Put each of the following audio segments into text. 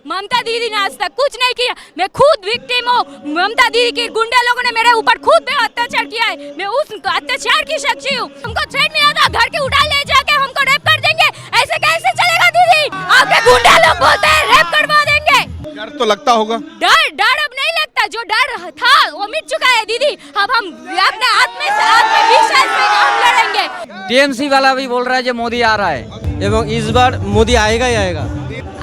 ममता दीदी ने आज तक कुछ नहीं किया। मैं खुद विक्टिम हूँ, ममता दीदी के गुंडा लोगों ने मेरे ऊपर खुद पे अत्याचार किया है। मैं उस अत्याचार की साक्षी हूँ। हमको थ्रेट मिला था घर के उठा ले जाके हमको रेप कर देंगे, ऐसे कैसे चलेगा दीदी? आपके गुंडा लोग बोलते हैं रेप करवा देंगे। डर तो लगता होगा। डर अब नहीं लगता, जो डर था वो मिट चुका है दीदी। अब हम अपने आत्मविश्वास से हम लड़ेंगे। टीएमसी वाला भी बोल रहा है जो मोदी आ रहा है एवं इस बार मोदी आएगा ही आएगा।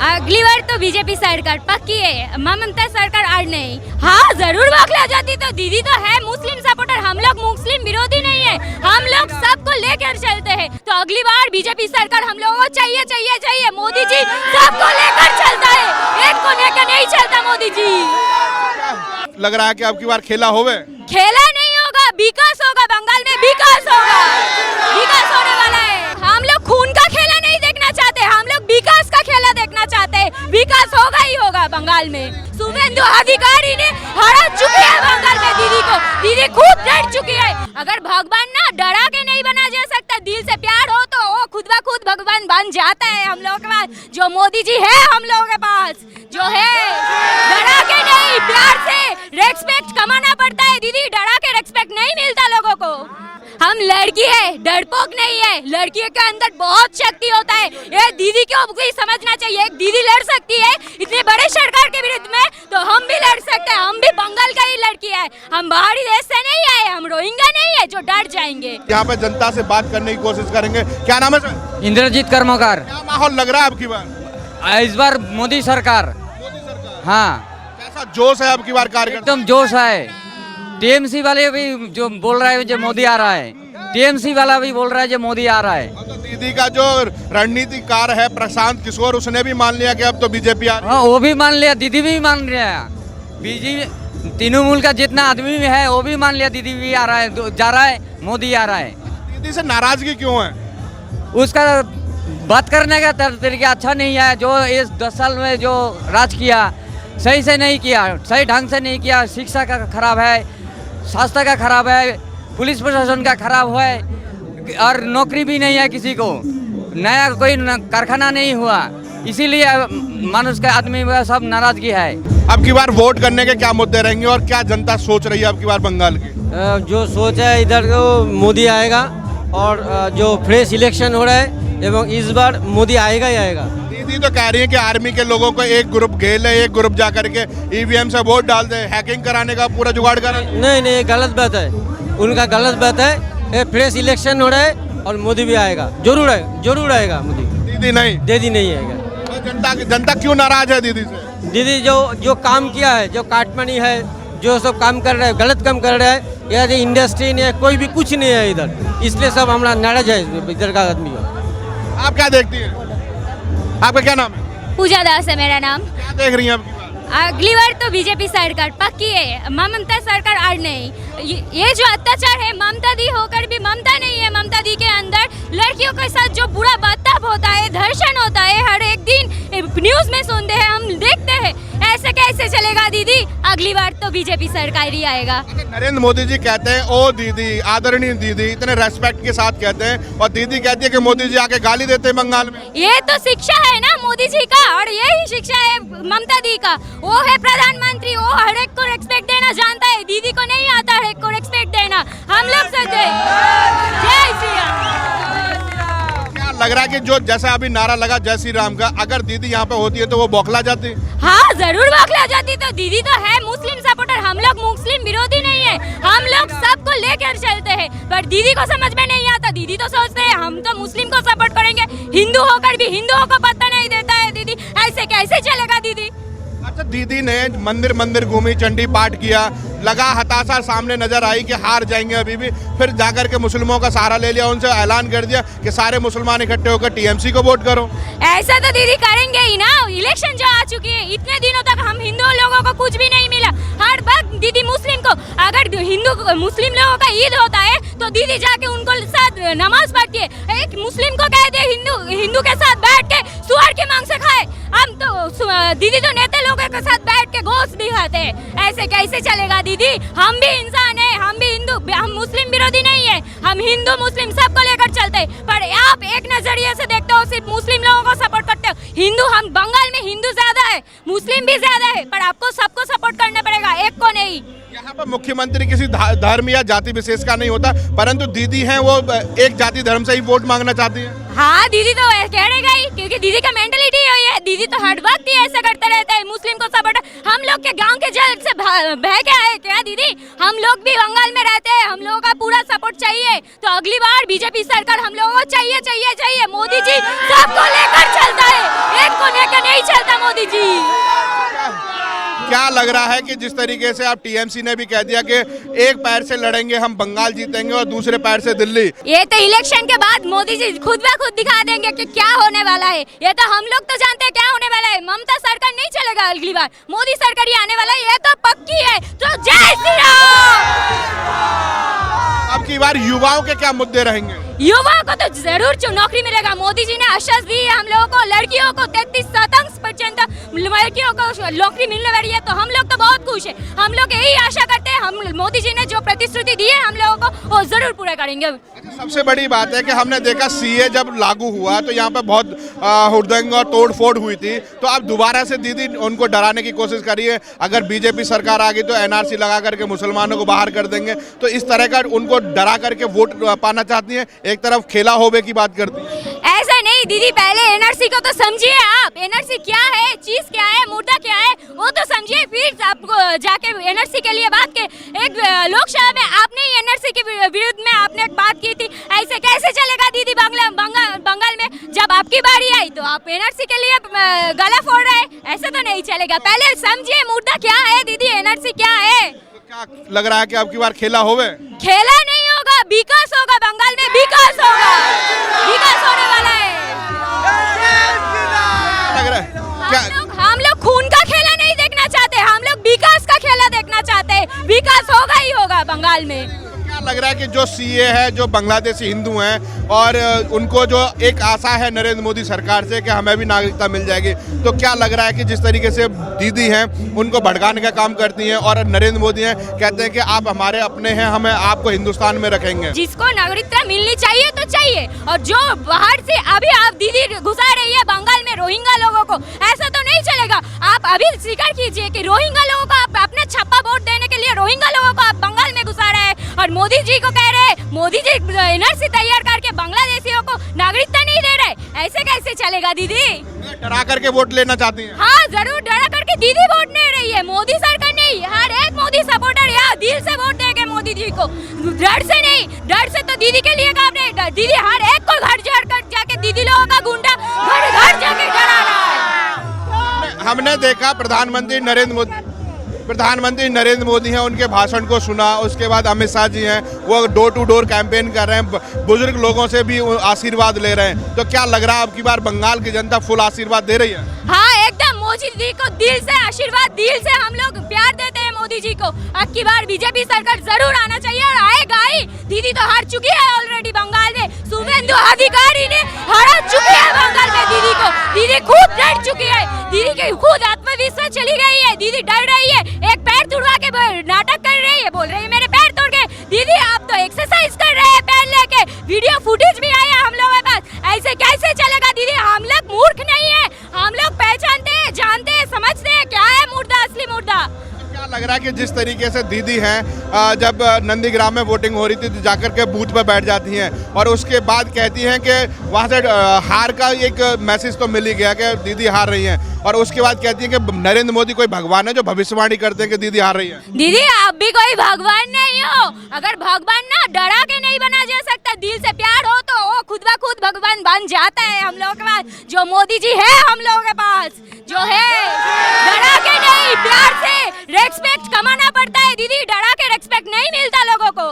अगली बार तो बीजेपी सरकार पक्की है, ममता सरकार आज नहीं। हाँ जरूर बौखला जाती तो दीदी तो है मुस्लिम सपोर्टर, हम लोग मुस्लिम विरोधी नहीं है, हम लोग सबको लेकर चलते हैं। तो अगली बार बीजेपी सरकार हम लोगों को चाहिए चाहिए चाहिए। मोदी जी सबको लेकर चलता है, एक को लेकर नहीं चलता मोदी जी। लग रहा है कि अब की बार खेला होवे। खेला नहीं होगा, विकास होगा, बंगाल में विकास होगा, विकास होने वाला है। हम लोग खून का खेला नहीं देखना चाहते, हम लोग विकास का खेला देखना चाहते हैं। विकास होगा ही होगा बंगाल में। शुभेंदु अधिकारी ने हरा चुकी है बंगाल में दीदी को, दीदी खुद डर चुकी है। अगर भगवान ना डरा के नहीं बना जा सकता, दिल से प्यार हो तो वो खुद ब खुद भगवान बन जाता है हम लोगों के पास। जो मोदी जी है हम लोगों के पास जो है, डरा के नहीं प्यार से रेस्पेक्ट कमाना पड़ता है दीदी, डरा के रेस्पेक्ट नहीं मिलता लोगों को। हम लड़की है, डरपोक नहीं है, लड़कियों के अंदर बहुत शक्ति होता है। ये दीदी को भी समझना चाहिए, एक दीदी लड़ सकती है इतने बड़े सरकार के विरुद्ध में, तो हम भी लड़ सकते हैं। हम भी बंगाल का ही लड़की है, हम बाहरी देश से नहीं आए, हम रोहिंग्या नहीं है जो डर जाएंगे। यहाँ पे जनता से बात करने की कोशिश करेंगे। क्या नाम है सर? इंद्रजीत कर्मकार। क्या माहौल लग रहा है अब की बार? इस बार मोदी सरकार। हाँ, कैसा जोश है अब की बार कार्यकर्ता? एकदम जोश है। टीएमसी वाले भी जो बोल रहा है जो मोदी आ रहा है, टीएमसी वाला भी बोल रहा है जो मोदी आ रहा है। तो दीदी का जो रणनीतिकार है प्रशांत किशोर, उसने भी मान लिया कि अब तो बीजेपी आ रही है। हाँ, वो भी मान लिया, दीदी भी मान लिया। बीजेपी तृणमूल का जितना आदमी है वो भी मान लिया, दीदी भी आ रहा है, जा रहा है, मोदी आ रहा है। दीदी से नाराजगी क्यों है? उसका बात करने का तरीका अच्छा नहीं है। जो इस 10 साल में जो राज किया सही से नहीं किया, सही ढंग से नहीं किया। शिक्षा का खराब है, स्वास्थ्य का खराब है, पुलिस प्रशासन का खराब है, और नौकरी भी नहीं है किसी को, नया कोई कारखाना नहीं हुआ। इसीलिए मानुष के आदमी में सब नाराजगी है। अब की बार वोट करने के क्या मुद्दे रहेंगे और क्या जनता सोच रही है अब की बार बंगाल की? जो सोच है इधर को मोदी आएगा, और जो फ्रेश इलेक्शन हो रहा है एवं इस बार मोदी आएगा ही आएगा। दीदी तो कह रही है कि आर्मी के लोगों को एक ग्रुप घेर ले, एक ग्रुप जा करके ईवीएम से वोट डाल दे, हैकिंग कराने का पूरा जुगाड़ करें। नहीं, ये गलत बात है, उनका गलत बात है। ये फ्रेश इलेक्शन हो रहा है और मोदी भी आएगा, जरूर आएगा मोदी। दीदी नहीं, दीदी नहीं आएगा। तो जनता क्यों नाराज है दीदी से? दीदी जो काम किया है, जो काटमनी है, जो सब काम कर रहा है, गलत काम कर रहा है। यदि इंडस्ट्री नहीं है, कोई भी कुछ नहीं है इधर, इसलिए सब हमारा नाराज है इधर का आदमी। आप क्या देखती हैं? आपका क्या नाम है? पूजा दास है मेरा नाम। क्या देख रही हैं अब की बार? अगली बार तो बीजेपी सरकार पक्की है, ममता सरकार आज नहीं। ये जो अत्याचार है ममता दी होकर भी ममता नहीं है। ममता दी के अंदर लड़कियों के साथ जो बुरा बर्ताव होता है, धर्षण होता है, हर एक दिन न्यूज में सुनते हैं, हम देखते हैं। ऐसे कैसे चलेगा दीदी? अगली बार तो बीजेपी सरकार ही आएगा। नरेंद्र मोदी जी कहते हैं ओ दीदी, आदरणीय दीदी, इतने रेस्पेक्ट के साथ कहते हैं, और दीदी कहती है कि मोदी जी आके गाली देते हैं बंगाल में। ये तो शिक्षा है ना मोदी जी का, और यही शिक्षा है ममता दी का। वो है प्रधानमंत्री, वो हर एक को रेस्पेक्ट देना जानता है, दीदी को नहीं आता हर एक को रेस्पेक्ट देना। हम लोग सकते हैं। जय श्री राम। क्या लग रहा है कि जो जैसा अभी नारा लगा जय श्री राम का, अगर दीदी यहाँ पे होती है तो वो बौखला जाती? हाँ जरूर बौखला जाती। तो दीदी तो है मुस्लिम सपोर्टर, हम लोग मुस्लिम विरोधी नहीं है, हम लोग सबको लेकर चलते हैं। पर दीदी को समझ में नहीं आता, दीदी तो सोचते हैं हम तो मुस्लिम को सपोर्ट करेंगे, हिंदू होकर भी हिंदुओं को पता नहीं देता है दीदी। ऐसे कैसे चलेगा दीदी? अच्छा, दीदी ने मंदिर घूमी, चंडी पाठ किया, लगा हताशा सामने नजर आई कि हार जाएंगे अभी भी, फिर जाकर के मुस्लिमों का सहारा ले लिया, उनसे ऐलान कर दिया कि सारे मुसलमान इकट्ठे होकर टीएमसी को वोट करो। ऐसा तो दीदी करेंगे ही ना। इलेक्शन जो आ चुकी है, इतने दिनों तक हम हिंदू लोगों को कुछ भी नहीं मिला। हर वक्त दीदी मुस्लिम को, अगर हिंदू मुस्लिम लोगों का ईद होता है तो दीदी जाके उनको साथ नमाज पढ़ती है। एक मुस्लिम को कह दे हिंदू के साथ बैठ के सुअर के मांस खाए, हम तो दीदी तो नेता लोगों के साथ बैठ के गोश्त भी खाते हैं। ऐसे कैसे चलेगा दीदी? हम भी इंसान है, हम भी हिंदू, हम मुस्लिम विरोधी नहीं है, हम हिंदू मुस्लिम सबको लेकर चलते हैं। पर आप एक नजरिए से देखते हो, सिर्फ मुस्लिम लोगों को सपोर्ट करते हो, हिंदू, हम बंगाल में हिंदू ज्यादा है, मुस्लिम भी ज्यादा है, पर आपको सबको सपोर्ट करना पड़ेगा, एक को नहीं। यहाँ पर मुख्यमंत्री किसी धर्म या जाति विशेष का नहीं होता, परंतु दीदी हैं वो एक जाति धर्म से ही वोट मांगना चाहती है। हाँ, दीदी तो कह रहेगा ही, क्योंकि दीदी का मेंटलिटी यही है। दीदी तो हर वक्त ही ऐसा करते रहता है, मुस्लिम को सपोर्ट। हम लोग के गांव के जल से बह के आए क्या दीदी? हम लोग भी बंगाल में रहते हैं, हम लोगों का पूरा सपोर्ट चाहिए। तो अगली बार बीजेपी सरकार हम लोगों को चाहिए चाहिए चाहिए। मोदी जी सबको लेकर चलता है, एक को लेकर नहीं चलता मोदी जी। क्या लग रहा है कि जिस तरीके से आप टीएमसी ने भी कह दिया कि एक पैर से लड़ेंगे हम बंगाल जीतेंगे और दूसरे पैर से दिल्ली, ये तो इलेक्शन के बाद मोदी जी खुद ब खुद दिखा देंगे कि क्या होने वाला है। ये तो हम लोग तो जानते हैं क्या होने वाला है। ममता सरकार नहीं चलेगा, अगली बार मोदी सरकार ही आने वाला है, ये तो पक्की है। तो जय श्री राम। अब की बार युवाओं के क्या मुद्दे रहेंगे? युवाओं को तो जरूर नौकरी मिलेगा। मोदी जी ने आश्वास दी है हम लोगों को, लड़कियों को 33% लड़कियों को नौकरी मिलने वाली है। तो हम लोग तो बहुत खुश है, हम लोग यही आशा करते हैं। हम मोदी जी ने जो प्रतिश्रुति दी है हम लोगों को वो जरूर पूरा करेंगे। सबसे बड़ी बात है कि हमने देखा सीए जब लागू हुआ तो यहाँ पे बहुत हुड़दंग और तोड़फोड़ हुई थी। तो अब दोबारा से दीदी उनको डराने की कोशिश करिए, अगर बीजेपी सरकार आ गई तो एनआरसी लगा करके मुसलमानों को बाहर कर देंगे। तो इस तरह का उनको डरा करके वोट पाना चाहती है, एक तरफ खेला होबे की बात करती है। ऐसा नहीं दीदी, पहले एनआरसी को तो समझिए आप। एनआरसी क्या है, चीज क्या है, मुद्दा क्या है, वो तो समझिए, फिर आपको जाके एनआरसी के लिए बात के। एक लोकसभा में आपने ही एनआरसी के विरुद्ध में आपने एक बात की थी। ऐसे कैसे चलेगा दीदी? बंगाल में जब आपकी बारी आई तो आप एनआरसी के लिए गला फोड़ रहे हैं, ऐसे तो नहीं चलेगा। पहले समझिए मुद्दा क्या है दीदी, एनआरसी क्या है। तो क्या लग रहा है कि अब की बार खेला होवे? खेला नहीं होगा, विकास होगा, बंगाल में विकास होगा, विकास होने वाला है। लग रहा है क्या? हम लोग खून का खेला नहीं देखना चाहते, हम लोग विकास का खेला देखना चाहते हैं। विकास होगा ही होगा बंगाल में। क्या लग रहा है कि जो सीए है, जो बांग्लादेशी हिंदू हैं और उनको जो एक आशा है नरेंद्र मोदी सरकार से कि हमें भी नागरिकता मिल जाएगी, तो क्या लग रहा है कि जिस तरीके से दीदी हैं उनको भड़काने का काम करती हैं और नरेंद्र मोदी हैं कहते हैं कि आप हमारे अपने हैं, हमें आपको हिंदुस्तान में रखेंगे। जिसको नागरिकता मिलनी चाहिए तो चाहिए, और जो बाहर से अभी आप दीदी घुसा रही है बंगाल में रोहिंग्या लोगों को, ऐसा तो नहीं चलेगा। आप अभी स्वीकार कीजिए कि रोहिंग्या लोगों को आप अपना छप्पा वोट देने के लिए रोहिंग्या लोगों को आप बंगाल में घुसा रहे हैं, और मोदी जी को कह रहे हैं, मोदी जी एनआरसी तैयार करके बांग्लादेशियों को नागरिकता नहीं दे रहे। ऐसे कैसे चलेगा दीदी? डरा करके वोट लेना चाहती हैं? हाँ, जरूर डरा करके दीदी वोट नहीं रही है, मोदी सरकार नहीं। हर एक मोदी सपोर्टर यहाँ दिल से वोट देंगे मोदी जी को, डर से नहीं। डर से तो दीदी के लिए काम नहीं, दीदी हर एक को घर जाके दीदी लोगों का गुंडा घर घर जाके डरा रहा है। हमने देखा प्रधानमंत्री नरेंद्र मोदी हैं, उनके भाषण को सुना। उसके बाद अमित शाह जी हैं, वो डोर टू डोर कैंपेन कर रहे हैं, बुजुर्ग लोगों से भी आशीर्वाद ले रहे हैं। तो क्या लग रहा है अब की बार बंगाल की जनता फुल आशीर्वाद दे रही है? हाँ, एकदम मोदी जी को दिल से आशीर्वाद, दिल से हम लोग प्यार देते हैं मोदी जी को। अब की बार बीजेपी सरकार जरूर आना चाहिए और आएगा ही। दीदी तो हार चुकी है ऑलरेडी बंगाल में, शुभेंदु अधिकारी ने हरा चुकी है बंगाल में दीदी को। दीदी खुद डर चुकी है, दीदी की खुद आत्मविश्वास चली गई है, दीदी डर रही है। एक पैर तुड़वा के नाटक कर रही है, बोल रही है मेरे पैर तोड़ गए। दीदी आप तो एक्सरसाइज कर रहे हैं पैर लेके, वीडियो फुटेज भी आया हम लोगों के पास। ऐसे कैसे चलेगा दीदी? हम लोग मूर्ख नहीं है, हम लोग पहचानते हैं, जानते हैं, समझते हैं क्या है मुर्दा, असली मुर्दा। क्या लग रहा है कि जिस तरीके से दीदी हैं जब नंदीग्राम में वोटिंग हो रही थी तो जाकर के बूथ पर बैठ जाती हैं और उसके बाद कहती हैं कि वहाँ से हार का एक मैसेज तो मिल ही गया कि दीदी हार रही हैं, और उसके बाद कहती हैं कि नरेंद्र मोदी कोई भगवान है जो भविष्यवाणी करते हैं कि दीदी हार रही है। दीदी आप भी कोई भगवान नहीं हो। अगर भगवान ना डरा के नहीं बना जा सकता, दिल से प्यार हो तो वो खुद ब खुद भगवान बन जाता है हम लोगों के पास। जो मोदी जी है हम लोगों के पास, जो है डरा के नहीं, प्यार से रेस्पेक्ट कमाना पड़ता है दीदी, डरा के रेस्पेक्ट नहीं मिलता लोगों को।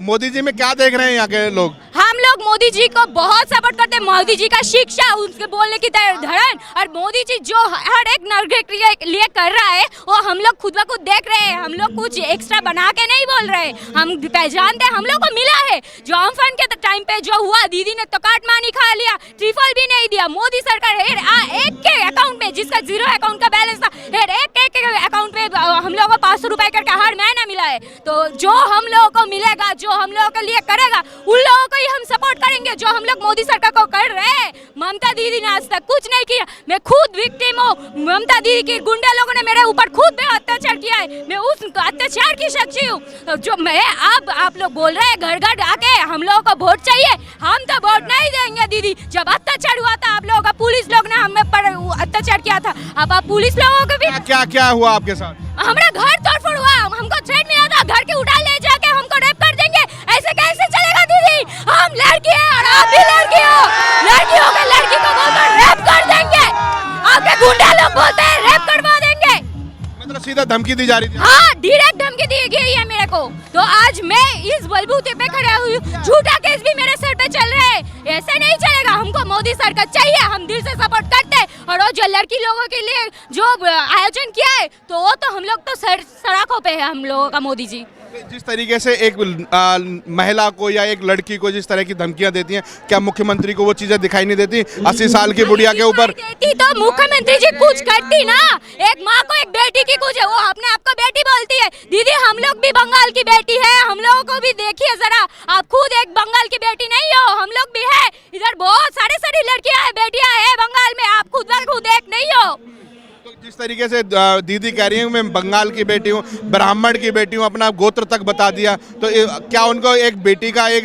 मोदी जी में क्या देख रहे हैं यहाँ के लोग? हम लोग मोदी जी को बहुत सपोर्ट करते हैं। मोदी जी का शिक्षा, उनके बोलने की धड़न, और मोदी जी जो हर एक नागरिक के लिए कर रहा है वो हम लोग खुद ब खुद देख रहे हैं। हम लोग कुछ एक्स्ट्रा बना के नहीं बोल रहे, हम जानते हैं, हम लोग को मिला है। जो अम्फान के टाइम पे जो हुआ, दीदी ने तो काटमानी खा लिया, ट्रिफल भी नहीं दिया। मोदी सरकार एक के अकाउंट में, जिसका 0 अकाउंट का बैलेंस था, एक अकाउंट पे हम लोगों को 500 रुपए करके हर महीना मिला है, तो जो हम लोगों को मिलेगा, जो हम लोगों के लिए करेगा, उन लोगों को ही हम सपोर्ट करेंगे जो हम लोग मोदी सरकार को कर रहे हैं। ममता दीदी ने आज तक कुछ नहीं किया। मैं खुद विक्टिम हूँ। ममता दीदी के गुंडे लोगों ने मेरे ऊपर खुद पे अत्याचार किया है। मैं उस अत्याचार की साक्षी हूँ। जो मैं अब आप लोग बोल रहे हैं घर घर आके हम लोगों को वोट चाहिए, हम तो वोट नहीं देंगे दीदी। जब अत्याचार हुआ था आप लोगों का, पुलिस लोग ने हमें पर अत्याचार किया था, अब आप पुलिस लोगों को भी क्या क्या हुआ आपके साथ? हमारा घर तोड़फोड़ हुआ, हमको थ्रेट मिला था घर के उठा ले जाके हमको रेप कर देंगे। ऐसे कैसे चलेगा दीदी? हम लड़की है और आप भी लड़की हो। लड़की हो के लड़की को बोलकर रेप कर देंगे। आपके गुंडा लोग बोलते हैं रेप करवा देंगे। मतलब सीधा धमकी दी जा रही थी? हाँ, डायरेक्ट धमकी दी गई है मेरे को। तो आज मैं इस बलबूते पे खड़ा हुई हूँ। झूठा केस भी मेरे सर पे चल रहे हैं। ऐसे नहीं चलेगा। हमको मोदी सरकार चाहिए, हम दिल से सपोर्ट करते हैं। और वो जो लड़की लोगों के लिए जो आयोजन किया है, तो वो तो हम लोग तो सड़कों पे है हम लोगों का मोदी जी। जिस तरीके से एक महिला को या एक लड़की को जिस तरह की धमकियां देती हैं, क्या मुख्यमंत्री को वो चीजें दिखाई नहीं देती? 80 साल की बुढ़िया के ऊपर देती तो मुख्यमंत्री जी कुछ करती ना। एक माँ को एक बेटी की कुछ है, वो अपने आप को बेटी बोलती है। दीदी हम लोग भी बंगाल की बेटी है, हम लोगों को भी देखिए जरा। आप खुद एक बंगाल की बेटी नहीं हो, हम लोग भी है। इधर बहुत सारी लड़कियां है, बेटियां है बंगाल में, आप खुद एक नहीं हो। तो जिस तरीके से दीदी कह रही है मैं बंगाल की बेटी हूँ, ब्राह्मण की बेटी हूँ, अपना गोत्र तक बता दिया, तो क्या उनको एक बेटी का, एक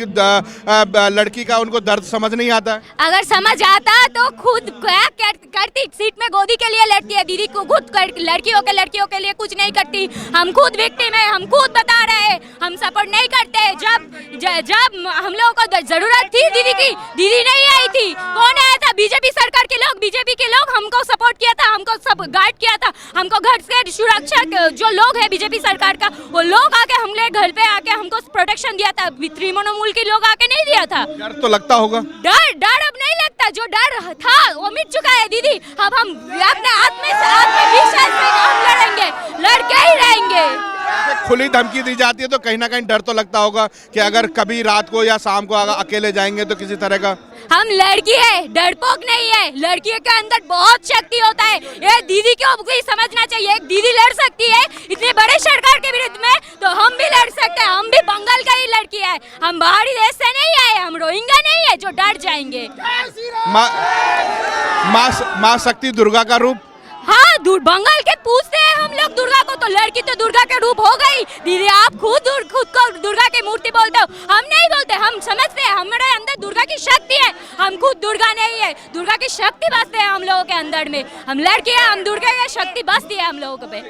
लड़की का उनको दर्द समझ नहीं आता? अगर समझ आता तो खुद क्या करती? सीट में गोदी के लिए लड़ती है दीदी को, खुद लड़कियों के लिए कुछ नहीं करती। हम खुद विक्टिम है, हम खुद बता रहे हैं, हम सपोर्ट नहीं करते। जब हम लोगों को जरूरत थी दीदी की, दीदी नहीं आई थी। कौन आया था? बीजेपी सरकार के लोग, बीजेपी के लोग हमको सपोर्ट किया था, हमको सब गार्ड किया था, हमको घर से सुरक्षा जो लोग है बीजेपी सरकार का, वो लोग आके हमने घर पे आके हमको प्रोटेक्शन दिया था। तृणमूल के लोग आके नहीं दिया था। डर तो लगता होगा? डर अब नहीं लगता। जो डर था वो मिट चुका है दीदी। अब हम अपने आत्मविश्वास से हम लड़ेंगे, लड़के ही रहेंगे। खुली धमकी दी जाती है तो कहीं ना कहीं डर तो लगता होगा कि अगर कभी रात को या शाम को अकेले जाएंगे तो किसी तरह का। हम लड़की है, डरपोक नहीं है। लड़की के अंदर बहुत शक्ति होता है। ये दीदी को भी समझना चाहिए। एक दीदी लड़ सकती है इतने बड़े सरकार के विरुद्ध में, तो हम भी लड़ सकते हैं। हम भी बंगाल का ही लड़की है, हम बाहरी देश से नहीं आए, हम रोहिंग्या नहीं है जो डर जाएंगे। माँ शक्ति दुर्गा का रूप। हाँ, बंगाल के पूछते हैं हम लोग दुर्गा को, तो लड़की तो दुर्गा के रूप हो गई। दीदी आप खुद को दुर्गा की मूर्ति बोलते हो, हम नहीं बोलते। हम समझते हैं हमारे अंदर दुर्गा की शक्ति है। हम खुद दुर्गा नहीं है, दुर्गा की शक्ति बसते है हम लोगों के अंदर में। हम लड़के हैं, हम दुर्गा की शक्ति बसती है हम लोगों पे।